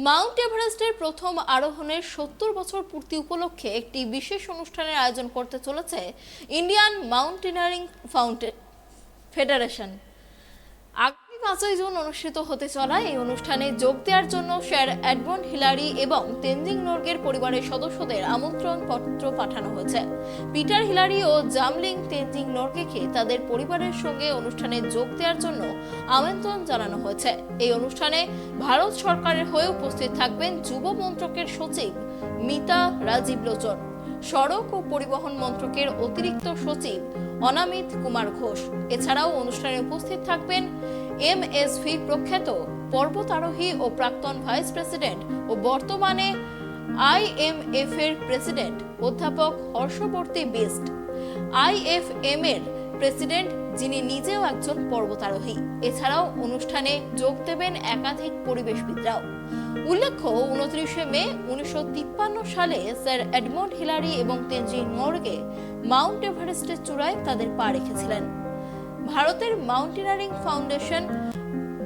Mount এভারেস্টের প্রথম আরোহণের 70 বছর পূর্তি উপলক্ষে একটি বিশেষ অনুষ্ঠানের আয়োজন করতে চলেছে ইন্ডিয়ান মাউন্টেনিয়ারিং ফেডারেশন। আগামী 5 জুন অনুষ্ঠিত হতে চলা এই অনুষ্ঠানে যোগ দেওয়ার জন্য স্যার এডমন হিলারি এবং তেনজিং নোরগের পরিবারের সদস্যদের আমন্ত্রণ পত্র পাঠানো হয়েছে। পিটার হিলারি ও জামলিং তেনজিং নোরগেকে তাদের পরিবারের সঙ্গে অনুষ্ঠানে যোগ দেওয়ার জন্য আমন্ত্রণ জানানো হয়েছে। এই অনুষ্ঠানে ভারত সরকারের হয়ে উপস্থিত থাকবেন যুব মন্ত্রকের সচিব মিতা রাজীব লোচন, সড়ক ও পরিবহন মন্ত্রকের অতিরিক্ত সচিব অনামিত কুমার ঘোষ। এছাড়াও অনুষ্ঠানে উপস্থিত থাকবেন এমএসভি প্রখ্যাত পর্বতারোহী ও প্রাক্তন ভাইস প্রেসিডেন্ট ও বর্তমানে আইএমএফ এর প্রেসিডেন্ট অধ্যাপক হর্ষবর্তী বিস্ট, আইএফএম এর প্রেসিডেন্ট যিনি নিজেও একজন পর্বতারোহী। এছাড়াও অনুষ্ঠানে যোগ দেবেন একাধিক পরিবেশবিদরাও। উল্লেখ্য, 29 মে 1953 সালে স্যার এডমন্ড হিলারি এবং তেনজিং নোরগে মাউন্ট এভারেস্টের চূড়ায় তাদের পা রেখেছিলেন। ভারতের মাউন্টেনিয়ারিং ফাউন্ডেশন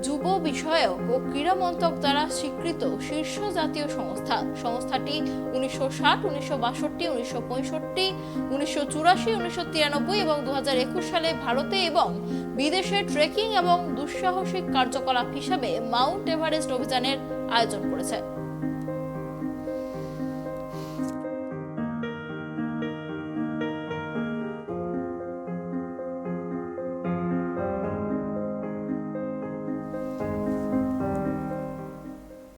যুব বিষয়ক ও ক্রীড়া মন্ত্রক দ্বারা স্বীকৃত শীর্ষ জাতীয় সংস্থা। সংস্থাটি 1960, 1962, 1965, 1984, 1993 এবং 2021 সালে ভারতে এবং বিদেশে ট্রেকিং এবং দুঃসাহসিক কার্যকলাপ হিসাবে মাউন্ট এভারেস্ট অভিযানের আয়োজন করেছে।